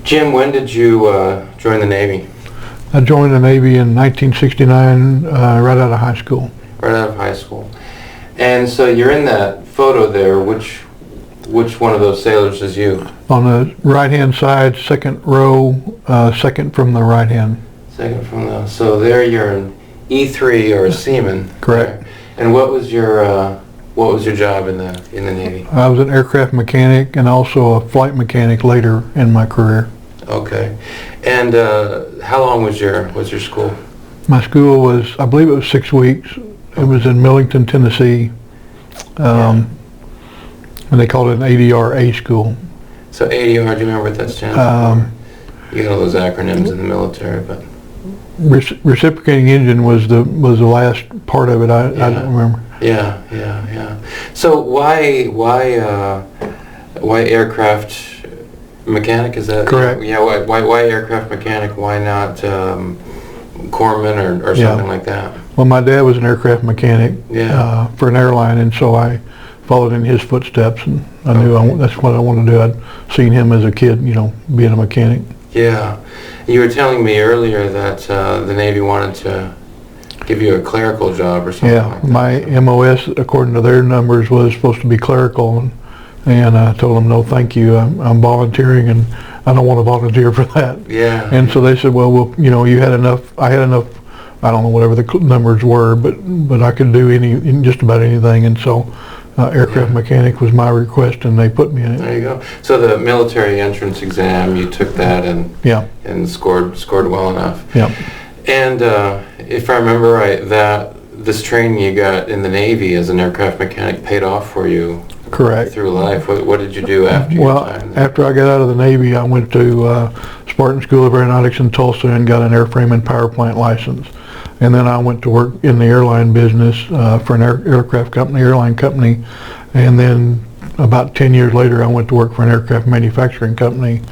Jim, when did you join the Navy? I joined the Navy in 1969, right out of high school. Right out of high school. And so you're in that photo there. Which one of those sailors is you? On the right-hand side, second row, second from the right hand. Second from the. So there you're an E3 or a seaman. Correct. There. And what was your job in the Navy? I was an aircraft mechanic and also a flight mechanic later in my career. Okay. And how long was your school? My school was, I believe it was 6 weeks. It was in Millington, Tennessee. And they called it an ADR-A school. So ADR, do you remember what that stands for? You got all those acronyms in the military, but reciprocating engine was the last part of it. I don't remember. Yeah. So why aircraft mechanic? Is that correct? Yeah. Why aircraft mechanic? Why not corpsman or something like that? Well, my dad was an aircraft mechanic for an airline, and so I followed in his footsteps, and I knew that's what I wanted to do. I'd seen him as a kid, being a mechanic. Yeah. You were telling me earlier that the Navy wanted to give you a clerical job or something like that. My MOS, according to their numbers, was supposed to be clerical, and I told them, no, thank you. I'm volunteering, and I don't want to volunteer for that. Yeah. And so they said, well, you had enough. I had enough. I don't know whatever the numbers were, but I could do just about anything, and so aircraft mechanic was my request, and they put me in it. There you go. So the military entrance exam, you took that and scored well enough. Yeah. And if I remember right, this training you got in the Navy as an aircraft mechanic paid off for you. Correct. Through life. What did you do after your time there? After I got out of the Navy, I went to Spartan School of Aeronautics in Tulsa and got an airframe and power plant license. And then I went to work in the airline business for an airline company. And then about 10 years later, I went to work for an aircraft manufacturing company,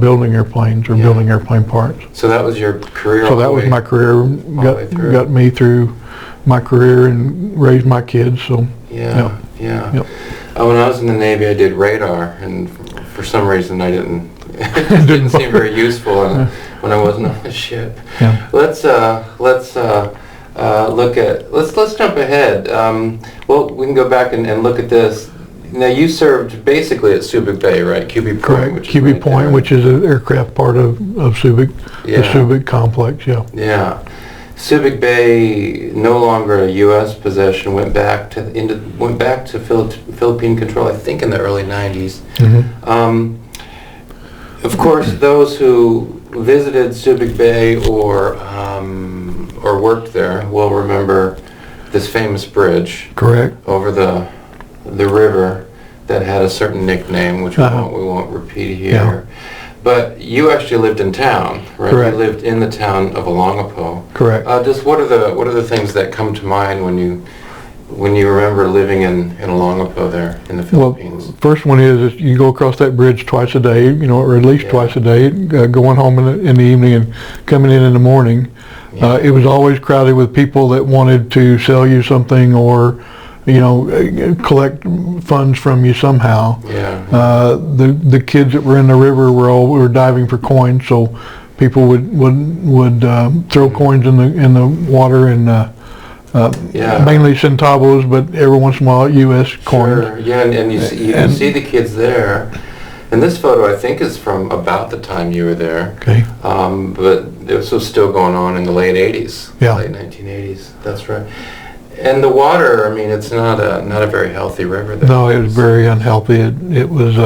building airplanes or building airplane parts. So that was your career? So that was my career. Got me through my career and raised my kids. So yeah. Yep. When I was in the Navy, I did radar, and for some reason I didn't. It didn't seem very useful when I wasn't on the ship. Yeah. Let's jump ahead. Well, we can go back and look at this. Now, you served basically at Subic Bay, right? QB Point. Correct. QB Point, which is an aircraft part of Subic, the Subic complex. Yeah. Yeah. Subic Bay, no longer a U.S. possession, went back to Philippine control, I think, in the early 90s. Mm-hmm. Of course, those who visited Subic Bay or worked there will remember this famous bridge. Correct. Over the river that had a certain nickname, which we won't repeat here. Yeah. But you actually lived in town, right? Correct. You lived in the town of Olongapo. Correct. Just what are the things that come to mind when you remember living in Olongapo there in the Philippines? Well, first one is you go across that bridge twice a day, or at least twice a day, going home in the evening and coming in the morning. Yeah. It was always crowded with people that wanted to sell you something or collect funds from you somehow. Yeah. The kids that were in the river were diving for coins, so people would throw coins in the water and mainly centavos, but every once in a while U.S. coins. Sure. Yeah, and you can see the kids there. And this photo, I think, is from about the time you were there. Okay. But this was still going on in the late 80s. Yeah. Late 1980s. That's right. And the water, I mean, it's not a very healthy river there. No, it was very unhealthy. It was,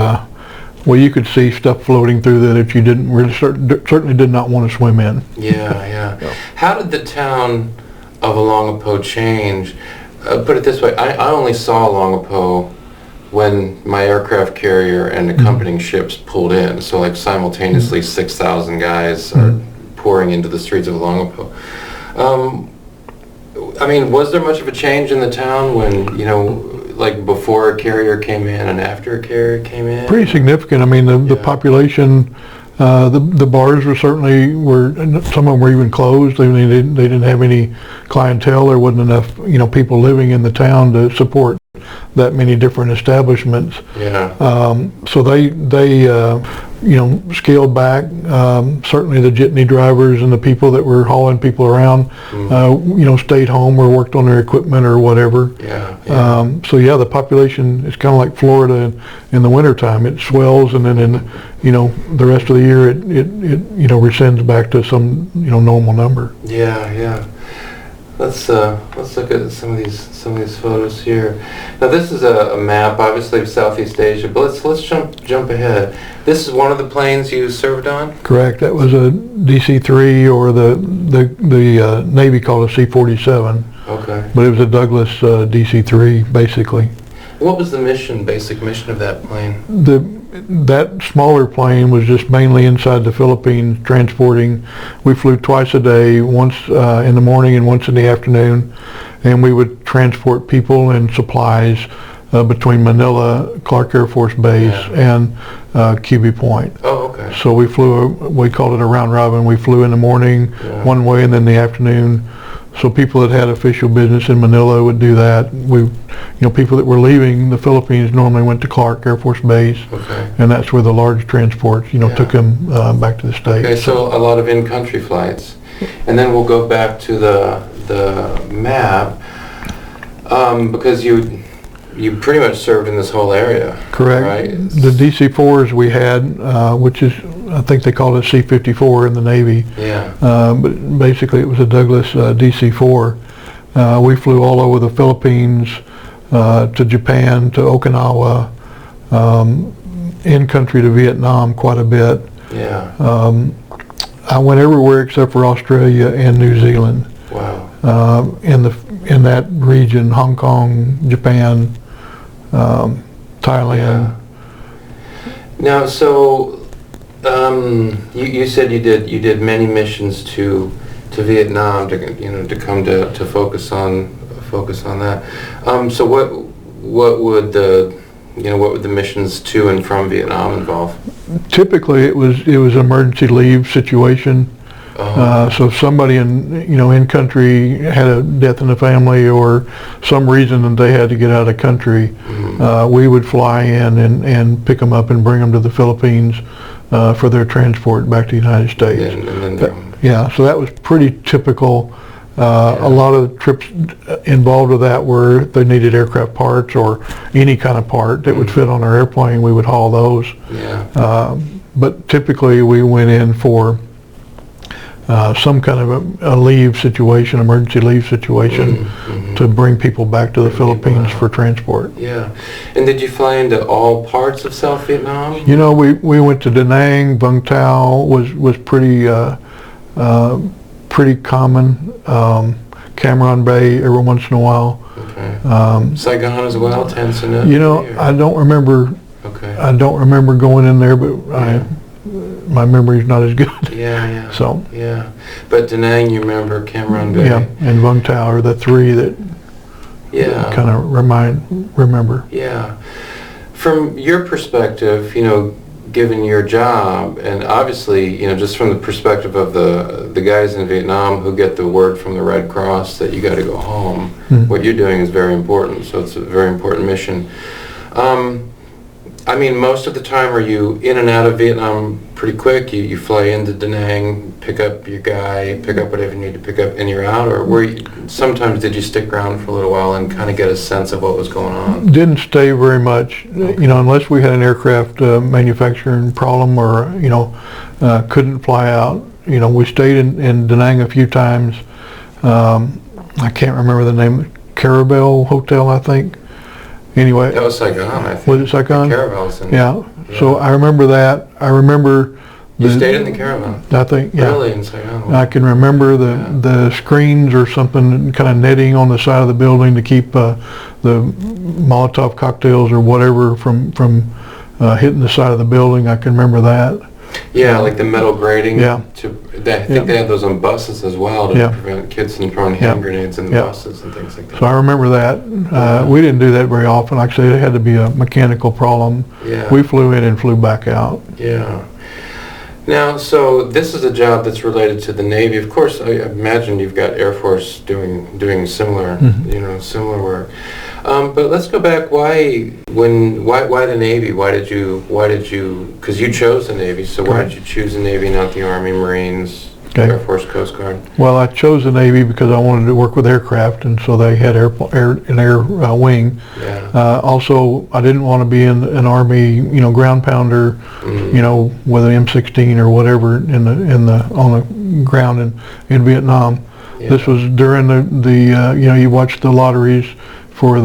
you could see stuff floating through there that you certainly did not want to swim in. Yeah. How did the town of Olongapo change? Put it this way, I only saw Olongapo when my aircraft carrier and accompanying ships pulled in. So like simultaneously 6,000 guys are pouring into the streets of Olongapo. I mean, was there much of a change in the town when, like before a carrier came in and after a carrier came in? Pretty significant. I mean, the population, the bars some of them were even closed. They didn't have any clientele. There wasn't enough, people living in the town to support that many different establishments. Yeah. So they scaled back. Certainly the jitney drivers and the people that were hauling people around, stayed home or worked on their equipment or whatever. So yeah, the population is kind of like Florida in the wintertime. It swells, and then the rest of the year it rescinds back to some normal number. Yeah. Let's look at some of these photos here. Now this is a map, obviously, of Southeast Asia, but let's jump ahead. This is one of the planes you served on? Correct. That was a DC-3, or the Navy called a C-47. Okay. But it was a Douglas DC-3, basically. What was the basic mission of that plane? That smaller plane was just mainly inside the Philippines transporting. We flew twice a day, once in the morning and once in the afternoon, and we would transport people and supplies between Manila, Clark Air Force Base, and QB Point. Oh, okay. So we called it a round robin. We flew in the morning one way, and then the afternoon. So people that had official business in Manila would do that. People that were leaving the Philippines normally went to Clark Air Force Base, and that's where the large transports, took them back to the States. Okay, so a lot of in-country flights. And then we'll go back to the map, because you pretty much served in this whole area. Correct. Right? The DC-4s we had, which is, I think they called it C-54 in the Navy. Yeah. But basically it was a Douglas DC-4. We flew all over the Philippines, to Japan, to Okinawa, in country to Vietnam quite a bit. Yeah. I went everywhere except for Australia and New Zealand. Wow. In that region, Hong Kong, Japan, Thailand. Yeah. Now, so you said you did many missions to Vietnam to come to focus on that. So what would the missions to and from Vietnam involve? Typically, it was an emergency leave situation. So if somebody in country had a death in the family or some reason that they had to get out of the country, we would fly in and pick them up and bring them to the Philippines for their transport back to the United States. So that was pretty typical. A lot of the trips involved with that were if they needed aircraft parts or any kind of part that would fit on our airplane, we would haul those. But typically we went in for some kind of a leave situation, emergency leave situation, to bring people back to the Philippines for transport. Yeah. And did you fly into all parts of South Vietnam? We went to Da Nang. Vung Tau was pretty common. Cam Bay every once in a while. Okay. Saigon as well, Tan Son Nhut? I don't remember. Okay. I don't remember going in there, but my memory's not as good. Yeah. So. Yeah. But Da Nang, you remember, Cam Bay? Yeah, and Vung Tau are the three that kind of remember. Yeah. From your perspective, given your job, and obviously, just from the perspective of the guys in Vietnam who get the word from the Red Cross that you got to go home, what you're doing is very important. So it's a very important mission. Most of the time, are you in and out of Vietnam pretty quick? You fly into Da Nang, pick up your guy, pick up whatever you need to pick up, and you're out? Or sometimes did you stick around for a little while and kind of get a sense of what was going on? Didn't stay very much, unless we had an aircraft manufacturing problem or, couldn't fly out. We stayed in Da Nang a few times. I can't remember the name, Carabel Hotel, I think. Anyway. That was Saigon, I think. Was it Saigon? The Caravel's in Yeah. So I remember that. I remember. You stayed in the Caravel? I think, yeah. Really, in Saigon? I can remember the screens or something, kind of netting on the side of the building to keep the Molotov cocktails or whatever from hitting the side of the building. I can remember that. Yeah, like the metal grating. Yeah. I think they had those on buses as well to prevent kids from throwing hand grenades in the buses and things like that. So I remember that. We didn't do that very often. Like I say, it had to be a mechanical problem. Yeah. We flew in and flew back out. Yeah. Now, so this is a job that's related to the Navy. Of course, I imagine you've got Air Force doing similar, similar work. But let's go back. Why the Navy? Why did you, because you chose the Navy, so why did you choose the Navy, not the Army, Marines, Air Force, Coast Guard? Well, I chose the Navy because I wanted to work with aircraft, and so they had an air wing. Yeah. Also, I didn't want to be in an Army, ground pounder, with an M16 or whatever on the ground in Vietnam. Yeah. This was during the you watched the lotteries for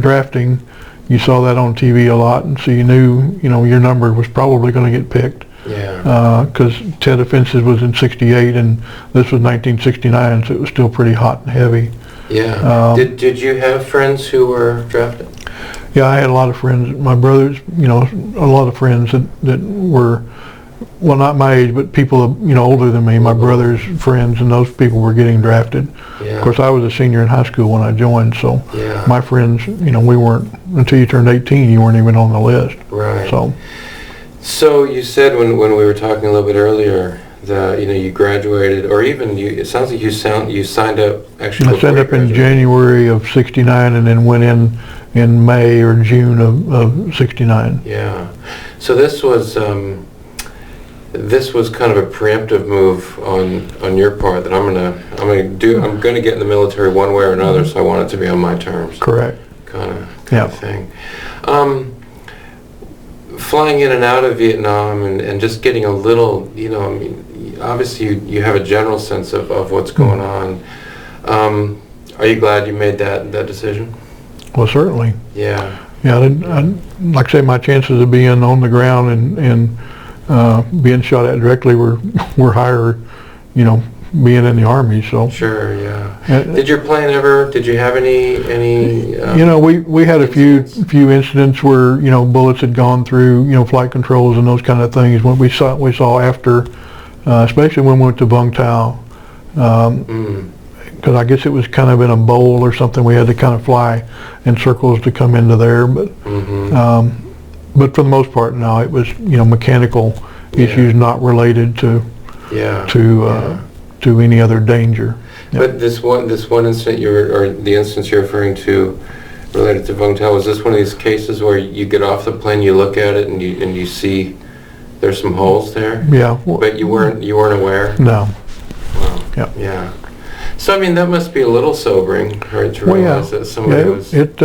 drafting. You saw that on TV a lot, and so you knew your number was probably going to get picked. Yeah. Because Tet Offensive was in '68 and this was 1969, so it was still pretty hot and heavy. Yeah. Did you have friends who were drafted? Yeah, I had a lot of friends. My brothers, a lot of friends that were, well, not my age, but people older than me. My brother's friends, and those people were getting drafted. Yeah. Of course, I was a senior in high school when I joined, so my friends, we weren't, until you turned 18, you weren't even on the list. Right. So you said when we were talking a little bit earlier that you graduated, or even it sounds like you signed up actually. I signed up in January of '69 and then went in May or June of '69. Yeah. So this was kind of a preemptive move on your part that I'm gonna get in the military one way or another, so I want it to be on my terms. Correct. Kind of thing. Flying in and out of Vietnam and just getting a little, obviously you have a general sense of what's going on. Are you glad you made that decision? Well, certainly. Yeah. Yeah, like I say, my chances of being on the ground and being shot at directly were higher, being in the Army. So sure, yeah. Did your plane did you have any? We had a few incidents where bullets had gone through flight controls and those kind of things. When we saw after, especially when we went to Vung Tau, because I guess it was kind of in a bowl or something. We had to kind of fly in circles to come into there, but for the most part, no, it was mechanical issues not related to any other danger. But this one incident the instance you're referring to related to Vung Tau, was this one of these cases where you get off the plane, you look at it, and you see there's some holes there? Yeah. But you weren't aware? No. Wow. Yeah. So that must be a little sobering, right, to realize that somebody was. It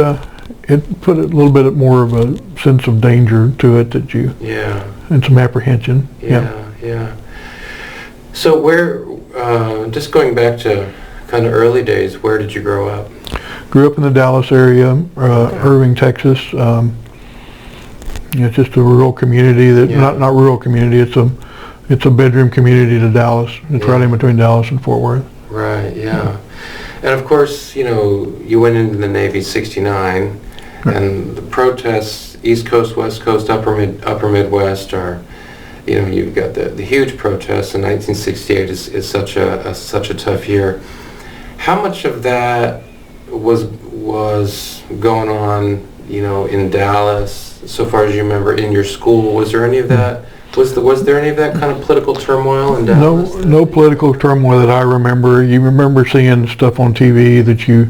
put a little bit more of a sense of danger to it and some apprehension. Yeah. So where, just going back to kind of early days, where did you grow up? Grew up in the Dallas area, Irving, Texas. It's just a rural community not rural community. It's a bedroom community to Dallas. It's right in between Dallas and Fort Worth. Right. Yeah. And of course, you went into the Navy '69, and the protests, East Coast, West Coast, Upper Midwest are. You've got the huge protests, and 1968 is such a tough year. How much of that was going on, in Dallas, so far as you remember, in your school? Was there any of that? Was there any of that kind of political turmoil in Dallas? No political turmoil that I remember. You remember seeing stuff on TV that you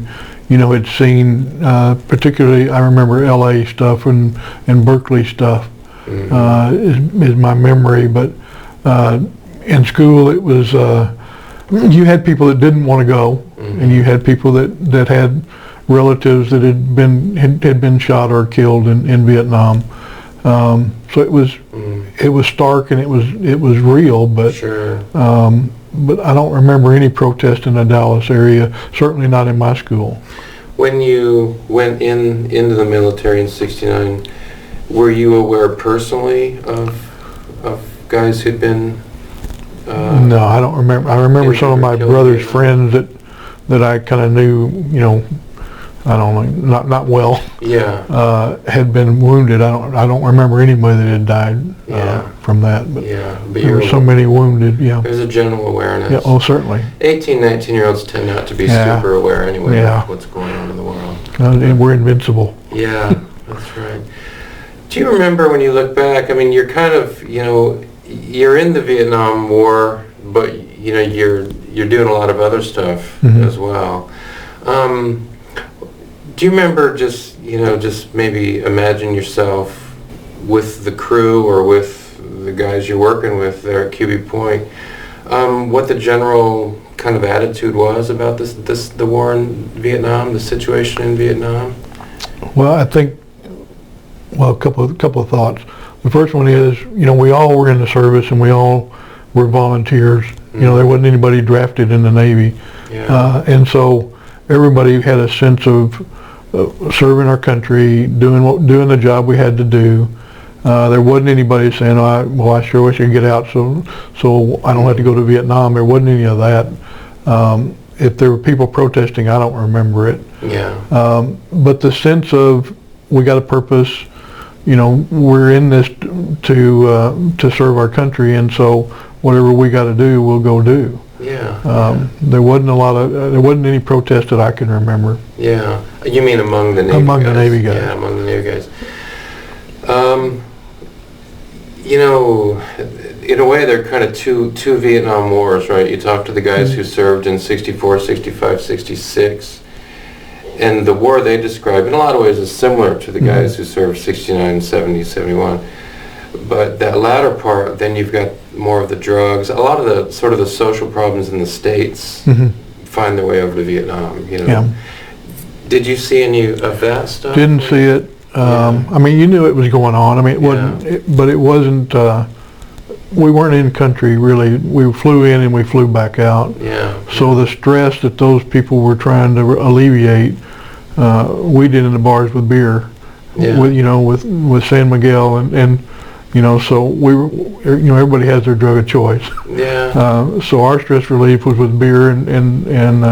had seen. Particularly, I remember L.A. stuff and Berkeley stuff. Is my memory, but in school it was you had people that didn't want to go, and you had people that had relatives that had been shot or killed in Vietnam. So it was stark and it was real, but sure. But I don't remember any protest in the Dallas area. Certainly not in my school. When you went into the military in '69. Were you aware personally of guys who'd been? No, I don't remember. I remember some of my brother's friends that I kind of knew. I don't know, not well. Yeah. Had been wounded. I don't remember anybody that had died from that. But there were so many wounded. Yeah. There's a general awareness. Yeah. Oh, certainly. 18, 19-year-olds tend not to be super aware anyway of what's going on in the world. And we're invincible. Yeah, that's right. Do you remember when you look back? You're kind of, you're in the Vietnam War, but you're doing a lot of other stuff as well. Do Do you remember just maybe imagine yourself with the crew or with the guys you're working with there at QB Point, what the general kind of attitude was about the war in Vietnam, the situation in Vietnam? Well, I think, a couple of thoughts. The first one is, we all were in the service and we all were volunteers. There wasn't anybody drafted in the Navy. Yeah. And so everybody had a sense of serving our country, doing the job we had to do. There wasn't anybody saying, I sure wish I could get out so I don't have to go to Vietnam. There wasn't any of that. If there were people protesting, I don't remember it. Yeah. But the sense of we got a purpose, we're in this to serve our country, and so whatever we got to do, we'll go do. Yeah. There wasn't any protest that I can remember. Yeah. You mean among the Navy guys? Among the Navy guys. Yeah, among the Navy guys. In a way, they're kind of two Vietnam wars, right? You talk to the guys who served in 64, 65, 66, and the war they describe in a lot of ways is similar to the guys who served 69, 70, 71. But that latter part, then you've got more of the drugs. A lot of the sort of the social problems in the States find their way over to Vietnam. Yeah. Did you see any of that stuff? Didn't see it. I mean, you knew it was going on. I mean, it wasn't, but it wasn't. We weren't in country really. We flew in and we flew back out. Yeah. So the stress that those people were trying to alleviate, we did in the bars with beer, with San Miguel and so we were, everybody has their drug of choice. Yeah. So our stress relief was with beer and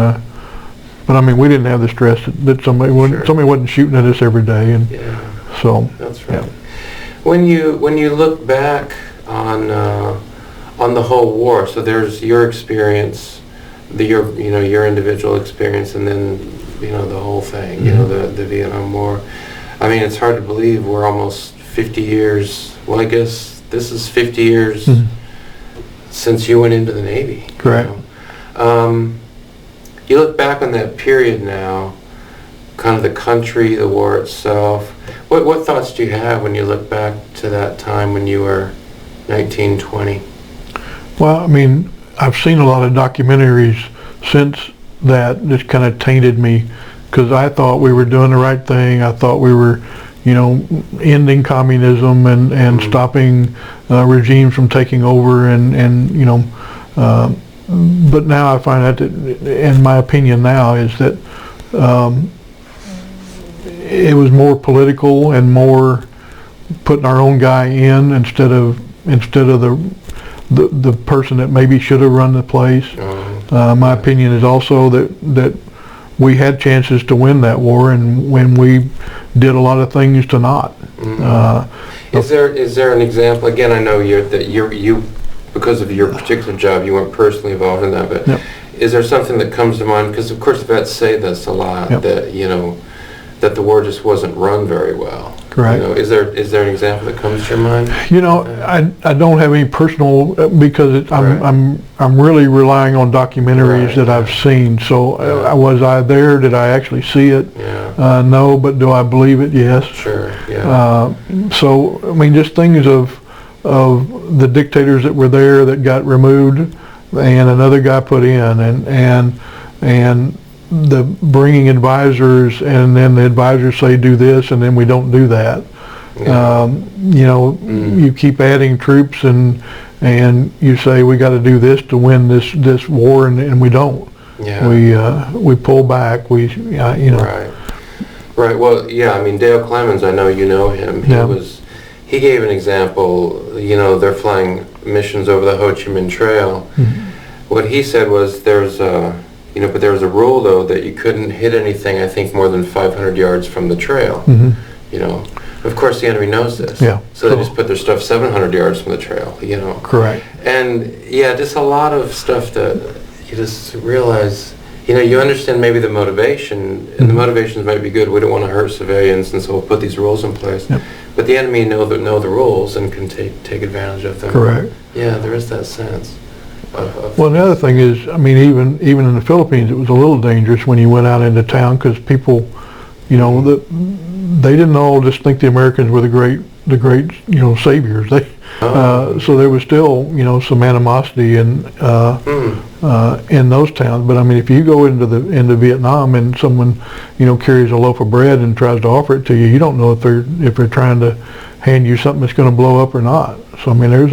but I mean, we didn't have the stress that somebody wasn't shooting at us every day, and so. That's right. Yeah. When you look back on the whole war, so there's your experience, your individual experience, and then the whole thing, the Vietnam War. I mean, it's hard to believe we're almost 50 years. Well, I guess this is 50 years since you went into the Navy. Correct. You look back on that period now, kind of the country, the war itself. What thoughts do you have when you look back to that time when you were 19, 20? Well, I mean, I've seen a lot of documentaries since that just kind of tainted me, because I thought we were doing the right thing. I thought we were, ending communism and stopping regimes from taking over but now I find out that, in my opinion now, is that it was more political and more putting our own guy in instead of the person that maybe should have run the place. My opinion is also that we had chances to win that war, and when we did a lot of things to not. Is there an example? Again, I know you because of your particular job, you weren't personally involved in that, but is there something that comes to mind? Because of course vets say this a lot, that that the war just wasn't run very well. Correct. Is there an example that comes to your mind? I don't have any personal, because I'm really relying on documentaries that I've seen. So was I there? Did I actually see it? Yeah. No, but do I believe it? Yes. Sure. Yeah. So I mean, just things of the dictators that were there that got removed and another guy put in, and the bringing advisors, and then the advisors say do this and then we don't do that. You keep adding troops and you say we got to do this to win this war, and we don't. We pull back. Right. Well, I mean, Dale Clemens, I know you know him. He gave an example. They're flying missions over the Ho Chi Minh Trail. What he said was but there was a rule though that you couldn't hit anything, I think, more than 500 yards from the trail. Of course the enemy knows this. So they just put their stuff 700 yards from the trail. Correct. And just a lot of stuff that you just realize. You understand maybe the motivation, and the motivations might be good. We don't want to hurt civilians, and so we'll put these rules in place. But the enemy know the rules and can take advantage of them. Correct. Yeah, there is that sense. Well, the other thing is, I mean, even in the Philippines, it was a little dangerous when you went out into town, because people, You know, they didn't all just think the Americans were the great saviors. So there was still, some animosity in those towns. But I mean, if you go into Vietnam and someone, carries a loaf of bread and tries to offer it to you, you don't know if they're trying to hand you something that's going to blow up or not. So I mean, it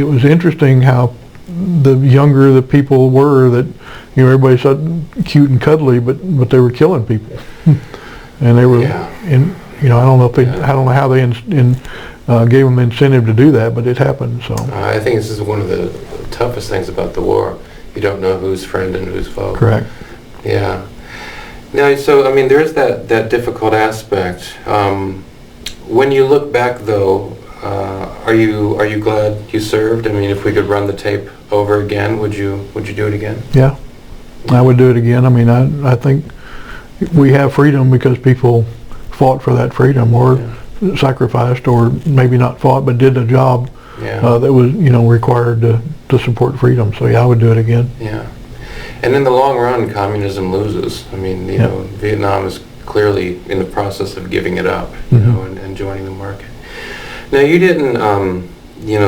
was interesting how the younger the people were that, everybody said cute and cuddly, but they were killing people, and they were I don't know how they gave them the incentive to do that, but it happened. So I think this is one of the toughest things about the war. You don't know who's friend and who's foe. Correct. Yeah. Now, so I mean, there is that difficult aspect. When you look back, though, are you glad you served? I mean, if we could run the tape over again, would you do it again? Yeah, I would do it again. I mean, I think we have freedom because people fought for that freedom, or sacrificed, or maybe not fought, but did a job that was required to support freedom. So yeah, I would do it again. Yeah, and in the long run, communism loses. I mean, Vietnam is clearly in the process of giving it up, and joining the market. Now, you didn't,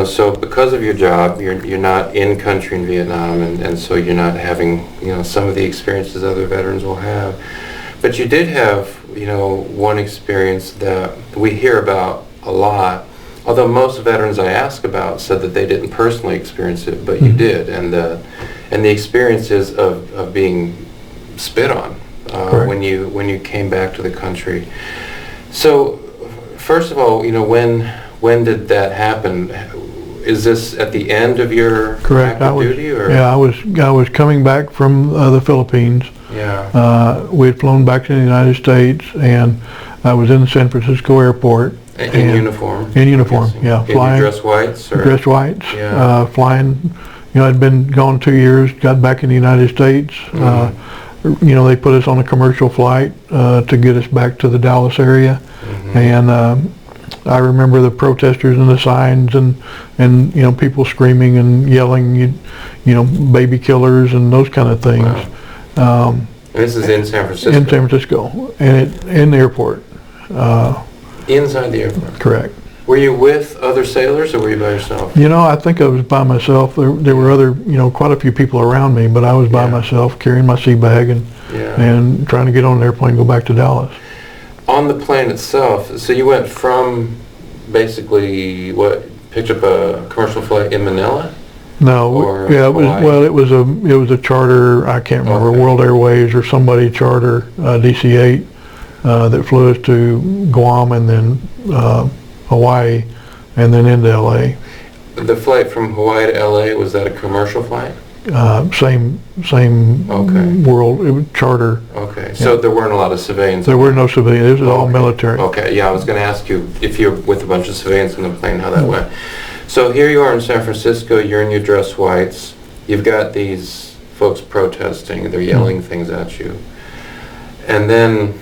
so because of your job, you're not in country in Vietnam, and so you're not having, some of the experiences other veterans will have. But you did have, one experience that we hear about a lot, although most veterans I ask about said that they didn't personally experience it, but you did, and the experiences of being spit on when you came back to the country. So, first of all, when did that happen? Is this at the end of your active duty? Or? Yeah, I was coming back from the Philippines. Yeah. We had flown back to the United States, and I was in the San Francisco airport. In uniform? In uniform, yeah. Flying. Dress whites? Or? Dress whites. Yeah. Flying. I'd been gone 2 years, got back in the United States. They put us on a commercial flight to get us back to the Dallas area. And I remember the protesters and the signs and people screaming and yelling, baby killers and those kind of things. Wow. This is in San Francisco? In San Francisco, and in the airport. Inside the airport? Correct. Were you with other sailors, or were you by yourself? I think I was by myself. There were other, quite a few people around me, but I was by myself, carrying my sea bag and trying to get on an airplane and go back to Dallas. On the plane itself, so you went from basically picked up a commercial flight in Manila? No, it was a charter. I can't remember, World Airways or somebody charter, DC-8 that flew us to Guam and then Hawaii and then into LA. The flight from Hawaii to LA, was that a commercial flight? Same world, it was charter. Okay, so there weren't a lot of civilians? There were no civilians, it was all military. Okay, yeah, I was going to ask you if you're with a bunch of civilians in the plane, how that went. So here you are in San Francisco, you're in your dress whites, you've got these folks protesting, they're yelling things at you. And then,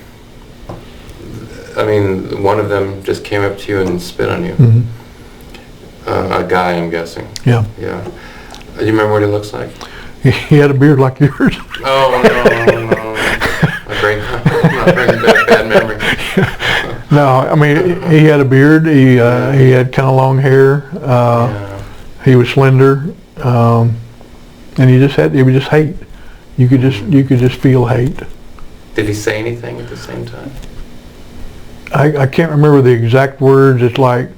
I mean, one of them just came up to you and spit on you. A guy, I'm guessing. Yeah. Yeah. Do you remember what he looks like? He had a beard like yours. Oh, no. I'm not bringing back bad memories. No, I mean, he had a beard. He had kind of long hair. He was slender, and he was just hate. You could just feel hate. Did he say anything at the same time? I can't remember the exact words. It's like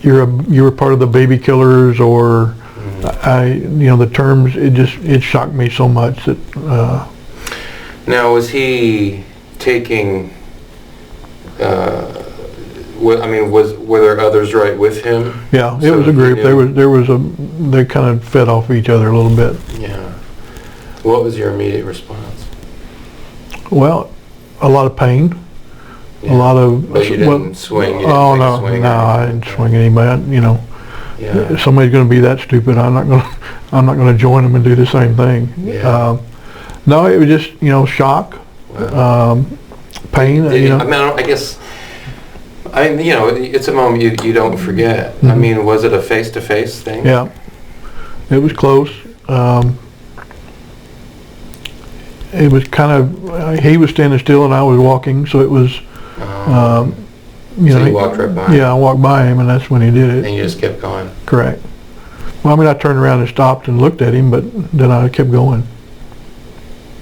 you were part of the baby killers, or the terms. It shocked me so much that. Now, was he taking? Were there others right with him? Yeah, it was a group. They kind of fed off each other a little bit. Yeah. What was your immediate response? Well, a lot of pain. Yeah. A lot of. But you didn't swing. You no, I didn't swing anybody. If somebody's going to be that stupid, I'm not going to join them and do the same thing. Yeah. No, it was just shock, pain. It's a moment you don't forget. I mean, was it a face-to-face thing? Yeah, it was close. it was kind of, he was standing still and I was walking, so it was, So you walked right by him? Yeah, I walked by him and that's when he did it. And you just kept going? Correct. Well, I mean, I turned around and stopped and looked at him, but then I kept going.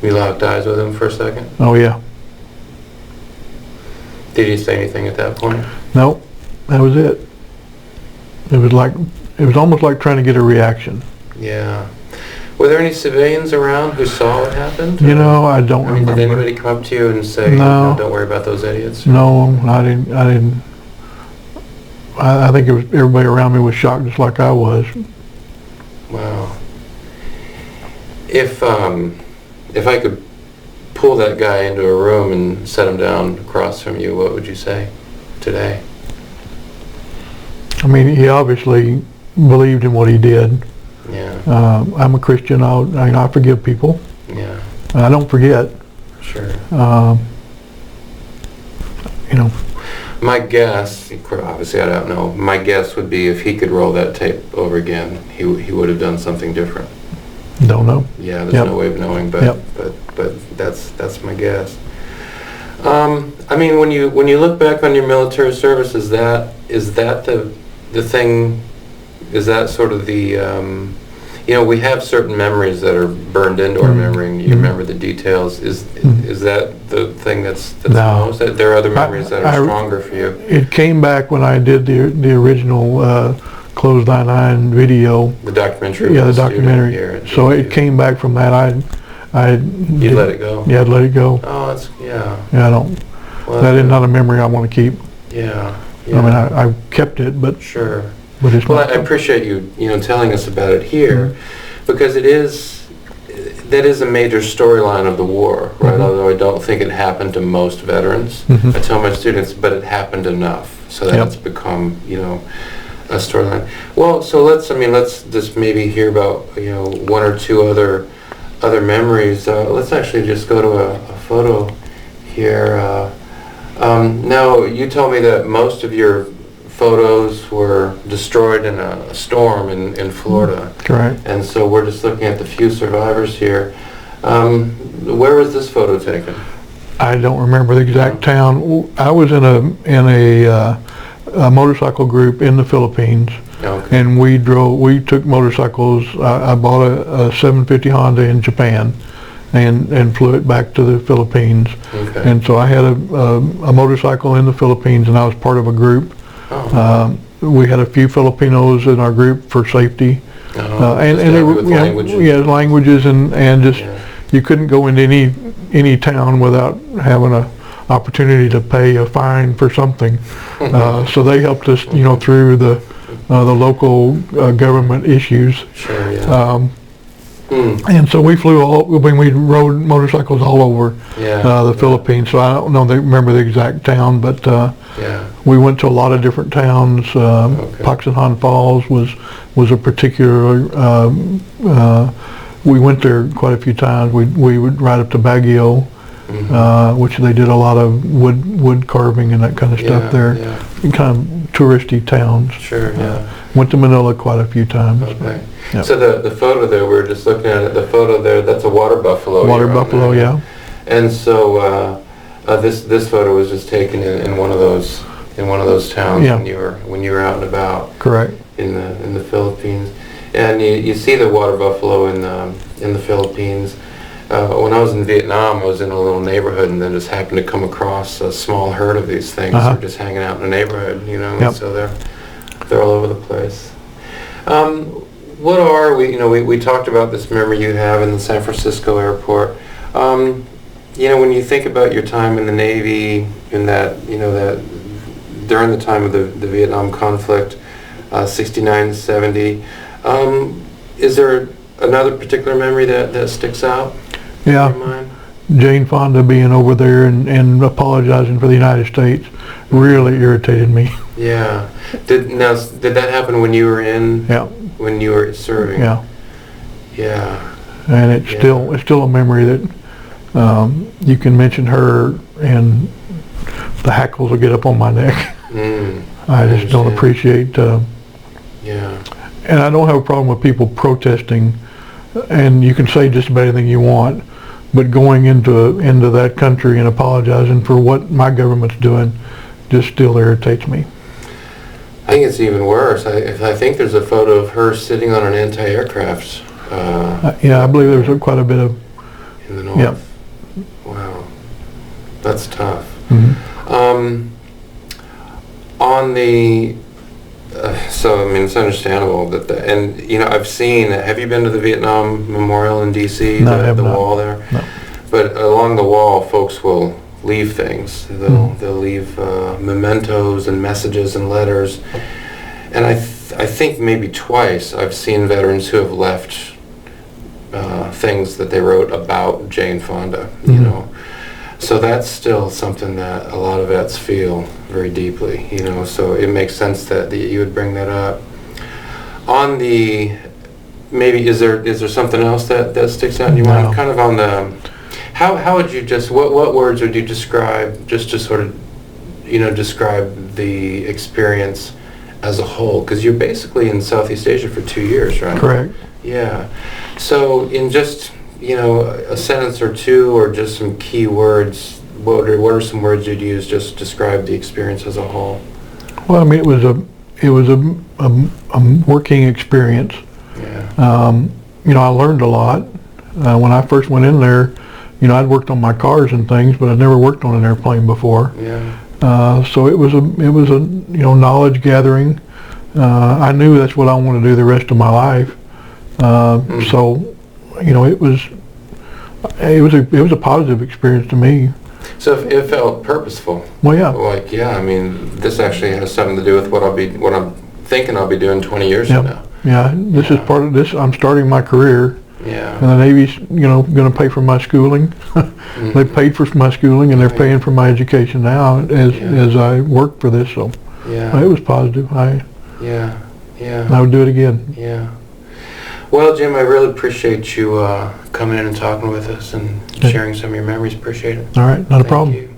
You locked eyes with him for a second? Oh, yeah. Did he say anything at that point? Nope, that was it. It was almost like trying to get a reaction. Yeah. Were there any civilians around who saw what happened? You know, I don't remember. Did anybody come up to you and say, no, don't worry about those idiots? No, I didn't. I think it was everybody around me was shocked just like I was. Wow. If I could pull that guy into a room and set him down across from you, what would you say today? I mean, he obviously believed in what he did. Yeah. I'm a Christian. I forgive people. Yeah. I don't forget. Sure. You know. My guess, obviously I don't know, my guess would be if he could roll that tape over again, he would have done something different. Don't know. Yeah, there's no way of knowing, but that's my guess. I mean, when you look back on your military service, is that the thing? Is that sort of the we have certain memories that are burned into our memory, and you remember the details. Is that the thing that's no. most? There are other memories that are stronger for you. It came back when I did the original Close Thine Eye video. The documentary. Yeah, the documentary. So it came back from that. You let it go. Yeah, I'd let it go. Oh, that's yeah. Yeah, I don't. Well, that is not a memory I want to keep. Yeah. I mean, I kept it, but sure. But it's I appreciate you telling us about it here, because that is a major storyline of the war, right? Although I don't think it happened to most veterans. I tell my students, but it happened enough so that it's become a storyline. Well, so let's just maybe hear about one or two other memories. Let's actually just go to a photo here. Now, you told me that most of your photos were destroyed in a storm in Florida. Correct. And so we're just looking at the few survivors here. Where was this photo taken? I don't remember the exact town. I was in a motorcycle group in the Philippines. Okay. And we took motorcycles. I bought a 750 Honda in Japan and flew it back to the Philippines. Okay. And so I had a motorcycle in the Philippines, and I was part of a group. Oh. We had a few Filipinos in our group for safety. And there were languages and just you couldn't go into any town without having a opportunity to pay a fine for something. So they helped us, through the local government issues. Sure, yeah. And so we we rode motorcycles all over the Philippines. So I don't remember the exact town, but we went to a lot of different towns. Paxahan Falls was a particular. We went there quite a few times. We would ride up to Baguio, which they did a lot of wood carving and that kind of stuff there. Yeah. Kind of touristy towns. Sure. Yeah. Went to Manila quite a few times. Okay. Yep. So the photo there, we were just looking at it. The photo there, that's a water buffalo. Water buffalo, yeah. And so this photo was just taken in one of those towns when you were out and about. Correct. In the Philippines, and you see the water buffalo in the Philippines. When I was in Vietnam, I was in a little neighborhood, and then just happened to come across a small herd of these things. They're just hanging out in the neighborhood, and so they're all over the place. What are we talked about this memory you have in the San Francisco airport. When you think about your time in the Navy, in that during the time of the Vietnam conflict, 69 to 70, is there another particular memory that sticks out? Yeah, Jane Fonda being over there and apologizing for the United States really irritated me. Yeah. Did that happen when you were in? Yeah. When you were serving? Yeah. Yeah. And it's still a memory that you can mention her and the hackles will get up on my neck. I just don't appreciate. And I don't have a problem with people protesting, and you can say just about anything you want, but going into that country and apologizing for what my government's doing just still irritates me. I think it's even worse. I think there's a photo of her sitting on an anti-aircraft. Yeah, I believe there's quite a bit of. In the north. Yeah. Wow, that's tough. Mm-hmm. On the so I mean it's understandable that and you know I've seen. Have you been to the Vietnam Memorial in D.C.? No, I have the not. wall there. No. But along the wall, folks will leave things. They'll leave mementos and messages and letters. And I think maybe twice I've seen veterans who have left things that they wrote about Jane Fonda. You know. So that's still something that a lot of vets feel very deeply, you know, so it makes sense that you would bring that up. On the, maybe, is there something else that sticks out in your mind? Kind of on the, how would you what words would you describe, just to sort of, you know, describe the experience as a whole? Because you're basically in Southeast Asia for 2 years, right? Correct. Yeah. So in just, you know, a sentence or two, or just some key words, what are some words you'd use just to describe the experience as a whole? Well, I mean, it was a working experience. Yeah. You know, I learned a lot. When I first went in there, you know, I'd worked on my cars and things, but I'd never worked on an airplane before. Yeah. So it was a you know, knowledge gathering. I knew that's what I want to do the rest of my life. So, you know, it was a positive experience to me. So it felt purposeful. Well, yeah. Like, yeah, I mean, this actually has something to do with what I'm thinking I'll be doing 20 years from now. Yeah, this is part of this. I'm starting my career. Yeah. And the Navy's, you know, going to pay for my schooling. They paid for my schooling, and they're paying for my education now as I work for this. So, it was positive. Yeah. I would do it again. Yeah. Well, Jim, I really appreciate you coming in and talking with us and sharing some of your memories. Appreciate it. All right, not a problem. Thank you.